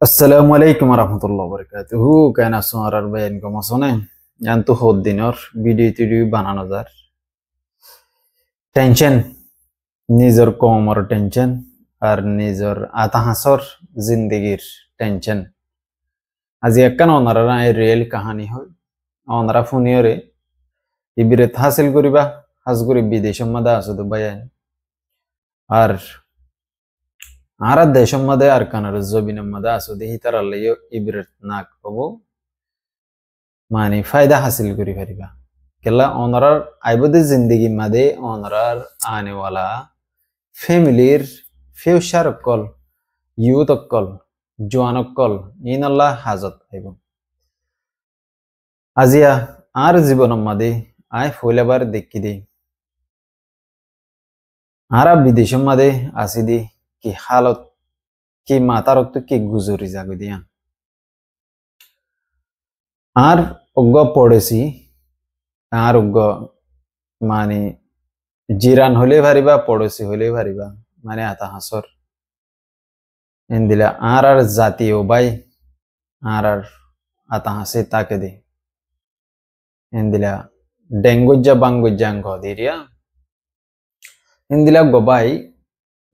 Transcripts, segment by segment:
Assalamualaikum warahmatullahi wabarakatuh. Kaina suarar bayan ko masone. Yan tu hod dinor video banano jar. Tension নিজর কোমর tension আর নিজর আতাহাসর জিন্দেগির tension আজি একখান অনারা real কাহানি হয় অনারা ফুনিয়রে ইবিরেত হাসিল করিবা হাজগুরি বিদেশের মধ্যে আসুদ বায়ান আর আরা দেশের মধ্যে আর কানার জবিনের মধ্যে আসুদ হিতার আল্লাহ ইবিরেত নাক পাবো মানে ফায়দা হাসিল করি পারিবা কেলা অনারার আইবদে জিন্দেগি মাদে অনারার আনেওয়ালা ফ্যামিলির ফিউচার অকল ইউথ অকল জোয়ান অকল ইনাল্লাহ হাজত আইব আজিয়া আর জীবন মাদে আয় ফইলাবার দেখি দি আরা বিদেশ মাদে আসি দি কি হালত কি মাতারত কি গুজরি যাগো দিয়া আর অজ্ঞ পড়েছি আর অজ্ঞ মানে জিরান হলে ভারিবা পড়োশি হলে ভারিবা মানে আতা হাসর এন্দিলা আর জাতীয় বাই আর আতা হাসে তাকে দে এন্দিলা ডেঙ্গুজ্জা বাঙ্গুজ্জা অঙ্ক দিরিয়া এন্দিলা গবাই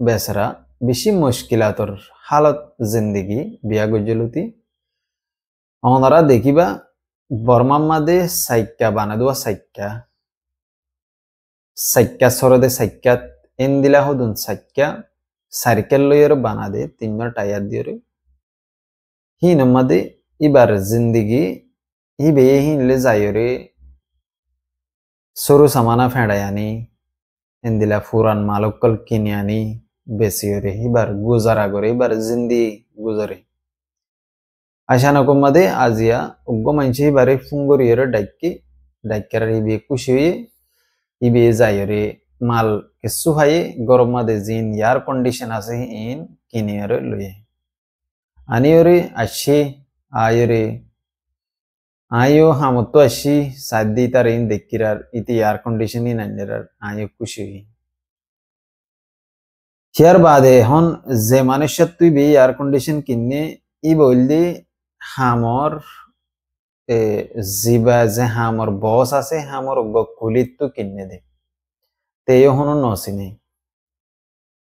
বেসরা বেশি মুশকিলাতর হালত জিন্দেগি বিয়া গুজলুতি ওনারা দেখিবা বর্মার মাদে সাইক্কা বানা দেওয়া সাইক্কা সরদে সাইক্কা এন্দিলা হদুন সাইক্কা সাইকেল লইয়ের বানা দে তিনবার টায়ার দিয়ে হি নমাদে ইবার জিন্দেগি হি বে হিনলে যাইরে সরু সামানা ফেড়ায়ানি এন্দিলা ফুরান মালকল কিনে আনি বেশি রে হিবার গুজারা করে এবার জিন্দি গুজরে আশানকম মাদে আজিয়া উগ্গ মানছি হিবারে ফুঙ্গরিয়ের ডাক্কার হিবে খুশি হয়ে ইবে যাইরে মাল কিছু হাই গরম মাদে জিন এয়ার কন্ডিশন আছে ইন কিনিয়ার লয়ে আনিয়রে আসি আয়রে আয়ো হামতো আসি সাদি তার ইন দেখিরার ইতি এয়ার কন্ডিশন ইন আন্ডার আয়ো খুশি হিয়ার বাদে হন যে মানুষের তুই বে এয়ার কন্ডিশন কিনে ই বললি হামর জিবা যে হামর বস আছে হামর কুলিত তো কিনে দে তেও হন নসিনে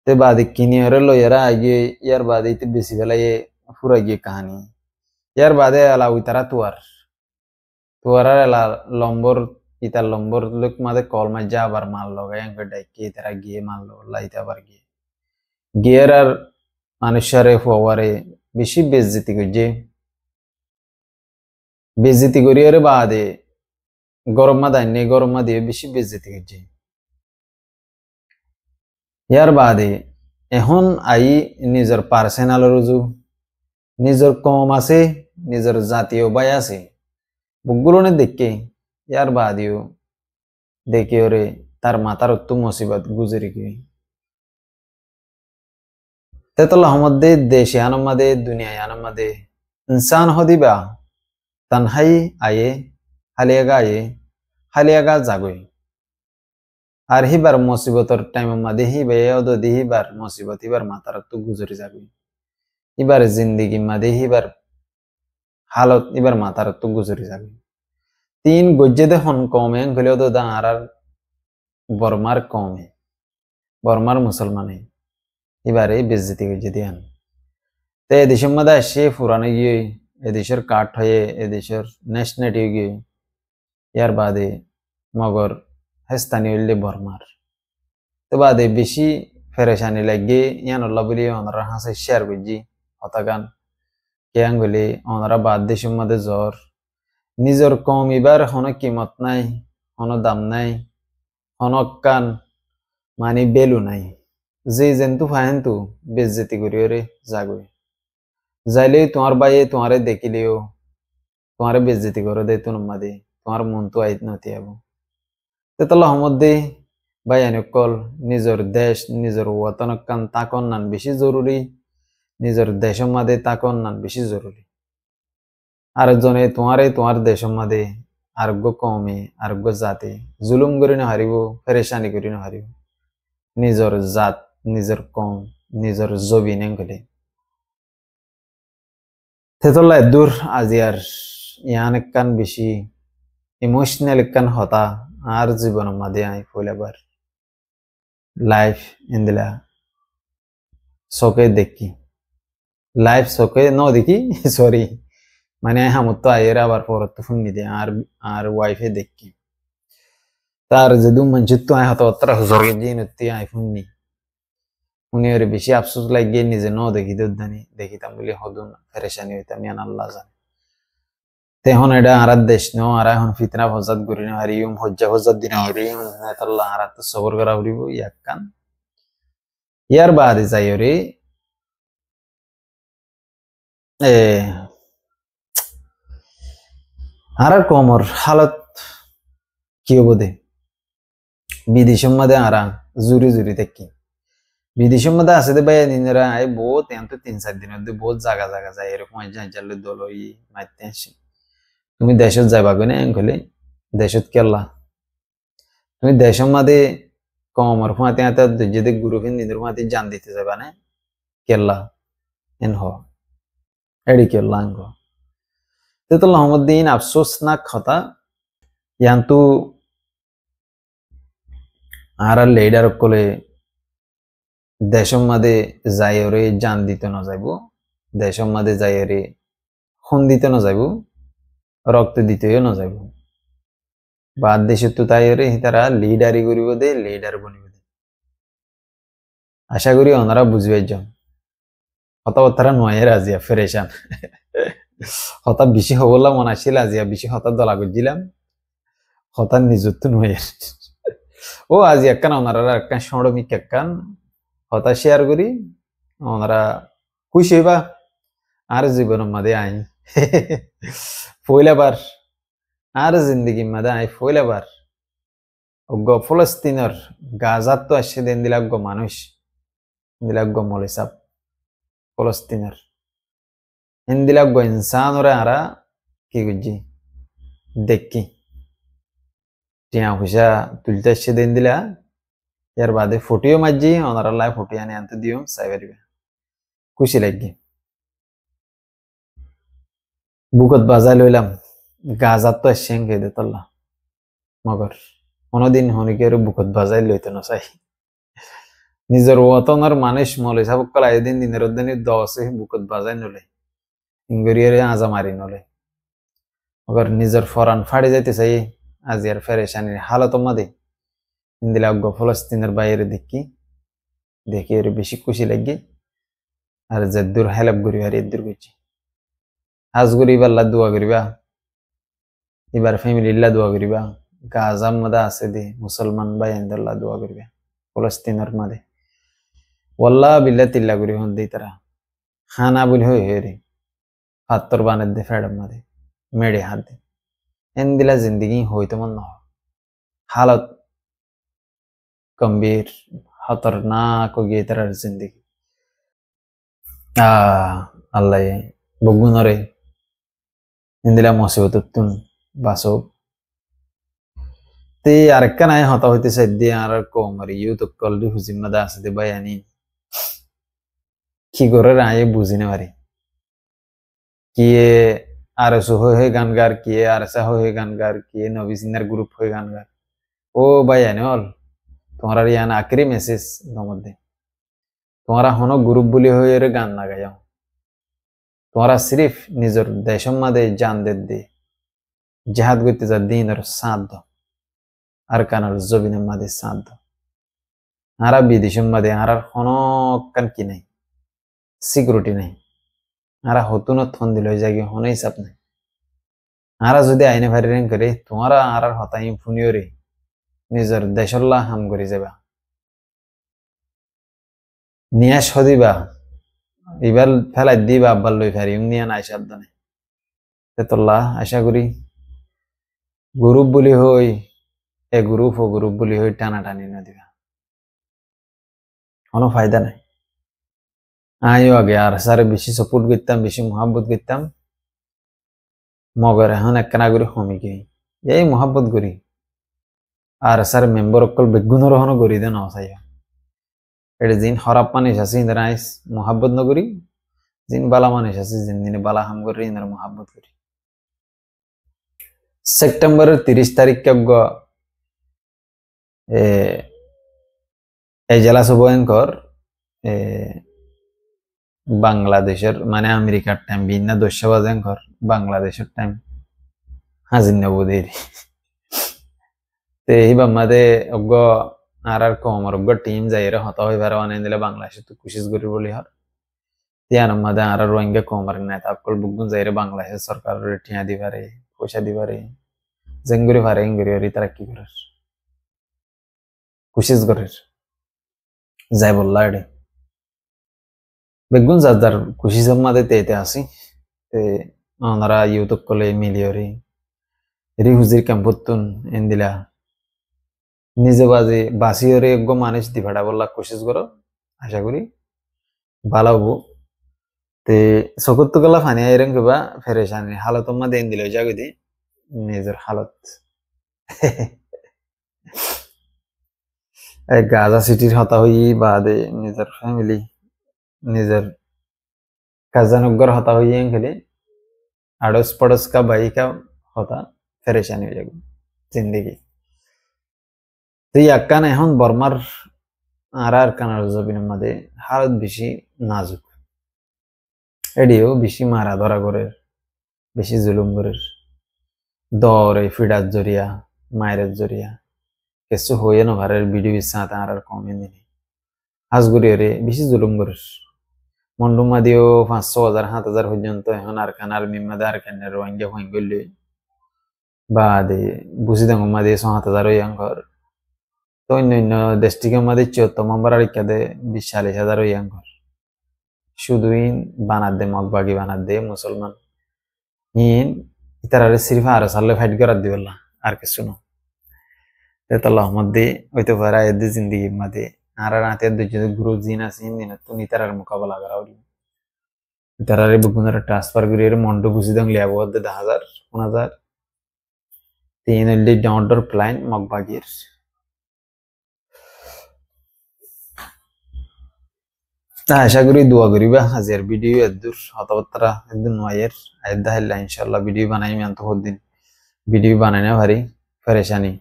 তে বাদে কিনিয়ারে লইয়ারা আগে ইয়ার বাদে ইতে বেশি বেলা এ ফুরা গিয়ে কাহানি ইয়ার বাদে আলা উইতারা তুয়ারার এলা লম্বর ইতার লম্বর লোক মাদে কল মাঝে আবার মাল লগাই আঙ্কে ডাইকে তারা গিয়ে মাল লাইতে আবার গিয়ের আর মানুষারে ফোয়ারে বেশি বেজ্জিতি করিয়ার বাদে গরম মা দাইনে গরম মা দিয়ে বেশি বেজ্জিতি করছে ইয়ার বাদে এখন আই নিজের পার্সোনাল রুজু নিজের কম আছে নিজের জাতীয় বাই আছে বুকগুলো দেখে ইয়ার বাদেও দেখে ওরে তার মাথার অত্য মুসিবত গুজরি কি তেতলা মধ্যে দেশে আনমাদে দুনিয়ায় আনমাদে ইনসান হদিবা তানহাই আয়ে হালিয়াগা জাগই আর হিবার মুসিবতর টাইম মাদে হিবে অদদি হিবার মুসিবত হিবার মাথার তো গুজরি যাবে এবার জিন্দিগি মাদে হিবার হালত এবার মাথার তো গুজরি যাবে তিন গজ্জে দেখুন কমে গেলেও তো আর বর্মার কমে বর্মার মুসলমানে এবারে বেজ্জিতি গজ্জে দিয়ান তো এদেশের মধ্যে আসে ফুরানে গিয়ে এদেশের কাঠ হয়ে এদেশের ন্যাশনালিটি গিয়ে ইয়ার বাদে মগর হেস্তানি হইলে বর্মার তো বাদে বেশি ফেরেশানি লাগে ইয়ান আল্লাহ বলি ওনারা হাসে শেয়ার বুঝি হতাগান কেয়াং বলি ওনারা বাদ দেশের মধ্যে জ্বর নিজের কম এবার কোনো কিমত নাই কোনো দাম নাই কোনো কান মানে বেলু নাই যে যেন্তু ফাহেন্তু বেজ্জতি করি রে জাগই যাইলে তোমার বাইয়ে তোমারে দেখিলেও তোমারে বেজ্জতি করে দে তো নম্মা তোমার মন তো আইত নতি আবো তেতলা মধ্যে বাইয়ানকল নিজের দেশ নিজের ওয়াতন কান তাকন নান বেশি জরুরি নিজের দেশের মাদে তাকন নান বেশি জরুরি আরেকজনে তোমার দেশের মাদে আরোগ্য কমে আরোগ্য জাতে জুলুম করি না হারিব ফেরেশানি করি না হারিব নিজের জাত নিজের কম নিজের জবিনে গেলে Tetol dur aziar yan ekkan beshi emotional ekkan hota ar jibono made ai foilebar life indila soke dekki life soke no দেখি sorry মানে হামতো আইরা আবার পরত ফুন্নি দে আর ওয়াইফে দেখি তার যেদু মঞ্চিত আই হতো অত্রা হুজুরগে জিনতি আই ফুন্নি উনি ওর বেশি আফসোস লাগিয়ে নিজে ন দেখি দুদানি দেখিতাম বলে হদুন পেরেশানি হইতাম ইয়ান আল্লাহ জানে তেহন এটা আরাত দেশ ন আর এখন ফিতনা ফসাদ করি না হারিম হজ্জা ফসাদ দিন হারিম আল্লাহ আরাত সবর করা হরিব ইয়াক্কান ইয়ার বাদে যাই রে এ আর কমর হালত কি হবো দে বিদেশের মধ্যে আরা জুরি জুরি দেখি বিদেশের মধ্যে আছে দে ভাই নিনরা আই বহুত এত 3-4 দিনের মধ্যে বহুত জায়গা জায়গা যায় এরকম জালে দল ওই মাইতে আসি তুমি দেশত যাইবা গনে কইলে দেশত কেলা তুমি দেশের মধ্যে কমর ফাতে আতে যদি গ্রুপিন নিদের ফাতে জান দিতে যাবা না কেলা এন হ এডি কেলা আঙ্গ তো মোহাম্মদিন আফসোস না কথা ইয়ান্তু আর লিডার কলে দেশের মধ্যে যাইরে জান দিতে না যাইব দেশের মধ্যে যাইরে খুন দিতে না যাইব রক্ত দিতেও না যাইব বাদ দেশে তো তাইরে তারা লিডারি করিব দে লিডার বনিব দে আশা করি ওনারা বুঝবে যান কথাবার্তা নয় রাজিয়া ফেরেশান হতা বেশি হবলা মনে আসছিল আজিয়া বেশি হতা দলা করছিলাম হতার নিজত্ব নয় ও আজি একখান ওনারা একখান সৌরমিক একখান হতা শেয়ার করি ওনারা খুশি হইবা আর জীবনের মাঝে আই ফইলাবার আর জিন্দগি মাঝে আই ফইলাবার অজ্ঞ ফলস্তিনের গাজাত তো আসছে দেন দিলাগ্য মানুষ দিলাগ্য মলিসাব ফলস্তিনের হিন্দিলাগ্য ইনসান ওরা আরা কি বুঝছি দেখি টিয়া পয়সা তুলতে আসছে দেন দিলা এর বাদে ফুটিও মাঝি ওনারা লাই ফুটি আনি আনতে দিও সাইবারিবে খুশি লাগি বুকত বাজাই লইলাম গাজাত তো আসছে খেয়ে তল্লা মগর কোনদিন হনিকের বুকত বাজাই লইতে না চাই নিজের ওতনের মানুষ মলে সাবক কলা এদিন দিনের দিনে দশে বুকত বাজাই নলে ইংগরিয়ারে আজা মারি নলে মগর নিজের ফরান ফাড়ি যাইতে চাই আজি আর ফেরেশানির হালত মাদে ইন্দিলা ফলস্তিনের বাইরে দেখি এর বেশি খুশি লাগি আর যদ্দুর হেল্প করি আর এদ্দুর করছি আজ করি এবার দোয়া করিবা এবার ফ্যামিলিল্লা দোয়া করিবা গাজার মধ্যে আছে দে মুসলমান ভাই আল্লাহ দোয়া করিবা ফলস্তিনের মাঝে ওয়াল্লাহ বিল্লাহ তিল্লা করি হন দেই তারা খানা বলি হয়ে রে হাত্তর বানের দে ফেডার মাঝে মেড়ে হাত দে এন দিলা জিন্দগি হইতো মন ন হালত गंभीर खतरनाक हो गई तरह जिंदगी अल्लाह बगुनरे इंदिला मुसीबत तुम बासो ते अरक्का नाही होता होते सद्दी आर कोमरी यू तो कल दु जिम्मेदार से दे बयानी की गोरे राये बुझिने वारी किए आरसो होए गानगार किए आरसा होए गानगार किए नबी सिंगर ग्रुप होए गानगार ओ बयानी ऑल তোমার ইয়ান আখরি মেসেজ মধ্যে তোমরা হনো গ্রুপ বলি হয়ে গান না গাইও তোমরা সিরিফ নিজের দেশের মাঝে জান দে জেহাদ করতে যা দিনের সাধ আর কানার জবিনের মাঝে সাধ আরা বিদেশের মাঝে আর হনো কান কি নাই সিকিউরিটি নাই আরা হতুন থন দিল জায়গায় হনো হিসাব নাই আরা যদি আইনে ফাইরিং করে তোমরা আর হতাই ফুনিও রে নিজের দেশল্লা হাম করে যাবা নিয়ে সদিবা এবার ফেলাই দিবা আব্বার লই ফেরি নিয়ে নাই সাবধানে তেতল্লা আশা করি গ্রুপ বলি হই এ গ্রুপ ও গ্রুপ বলি হই টানা টানি না দিবা কোনো ফায়দা নাই আইও আগে আর সারে বেশি সাপোর্ট করতাম বেশি মহাব্বত করতাম মগর এখন একখানা করে কমি গই এই মহাব্বত করি আর স্যার মেম্বার অকল বেগুনের হনো করি দেন অসাই এটা দিন হরাপ পানি আছে ইন্দ্রাইস মোহাব্বত নগরী জিন বালা মানুষ আছে জিন দিনে বালা হাম করে ইনার মোহাব্বত করি সেপ্টেম্বরের 30 তারিখ এই জেলা ভয়ঙ্কর বাংলাদেশের মানে আমেরিকার টাইম ভিন্ন দস্য ভয়ঙ্কর বাংলাদেশের টাইম হাজির নবুদের তে হিবা মাদে অজ্ঞ আর কমর অজ্ঞ টিম যাইরে হত হইবার অনেক দিলে বাংলাদেশে তো কুশিস করি বলি হর তিয়ান মাদে আর রোহিঙ্গা কমর নেতা অকল বুগুন যাইরে বাংলাদেশের সরকারের টিয়া দিবারে পয়সা দিবারে জেঙ্গুরি ভারে ইঙ্গুরি হরি তারা কি করে কুশিস করে যাই বললা এডে বেগুন যার যার কুশিসের মাদে তেতে আসি তে ওনারা ইউটিউব কলে মিলিয়রি রি হুজির ক্যাম্পতুন এন্দিলা নিজে বাজে বাসিয়রে একগো মানুষ দিভাড়া বললা কোশিশ করো আশা করি ভালো হবো তে চকুত গলা ফানি আইরং কিবা ফেরেশানি হালত মা দেন দিল জাগদি নিজের হালত এক গাজা সিটির হতা হই বাদে নিজের ফ্যামিলি নিজের কাজানগর হতা হই খেলে আড়স পড়স কা ভাই কা হতা ফেরেশানি হয়ে যাবে জিন্দগি তো ইয়াক্কান এখন বর্মার আর কানার জবিনের মধ্যে হালত বেশি নাজুক এডিও বেশি মারা ধরা করে বেশি জুলুম করে দরে ফিডার জরিয়া মায়ের জরিয়া কিছু হয়ে না ঘরের ভিডিও ইচ্ছা আর কমে দিনি হাজগুড়ি রে বেশি জুলুম করে মন্ডুমা দিও 500,000 7,000 পর্যন্ত এখন আর কানার মিম্মাদে আর কানের রোহিঙ্গা হইঙ্গলি বা দে বুঝি দাঙ্গমা দিয়ে 7,000 হইয়াং ঘর তো অন্য দেশটিকে মাদে 74 নম্বর আর ইকাদে 40,000 হইয়াং ঘর শুধুই বানাত দে মগবাগি বানাত দে মুসলমান ইন ইতারারে সিরিফ আর সালে ফাইট করার দিবলা আর কিছু না তেতাল্লাহ মধ্যে হইতে পারে এদ জিন্দগি মধ্যে আর রাতে দুজন গুরু জিন আছে দিন তো ইতারার মোকাবেলা করা হল ইতারারে বুগুনারে ট্রান্সফার করিয়ে মন্ডু বুঝি দাং লিয়াবো 10,000 1,000 তিন হইলে ডাউনডোর প্ল্যান মগবাগির আশা করি দোয়া করিবা হাজার ভিডিও এদুর হতবার্তা একদিন নয়ের আয়দা হেল্লা ইনশাল্লাহ ভিডিও বানাই আমি আন্ত দিন ভিডিও বানাই না ভারি ফেরেশানি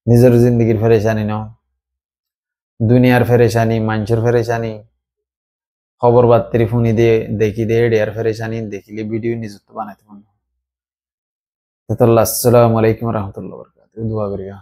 নিজের জিন্দগির ফেরেশানি নাও দুনিয়ার ফেরেশানি মানুষের ফেরেশানি খবর বার্তারি ফোনি দিয়ে দেখি দিয়ে এডিয়ার ফেরেশানি দেখিলে ভিডিও নিজত্ব বানাইতে মনে হয়। আসসালামু আলাইকুম রহমতুল্লাহ বরকাতুহু দোয়া করিবা।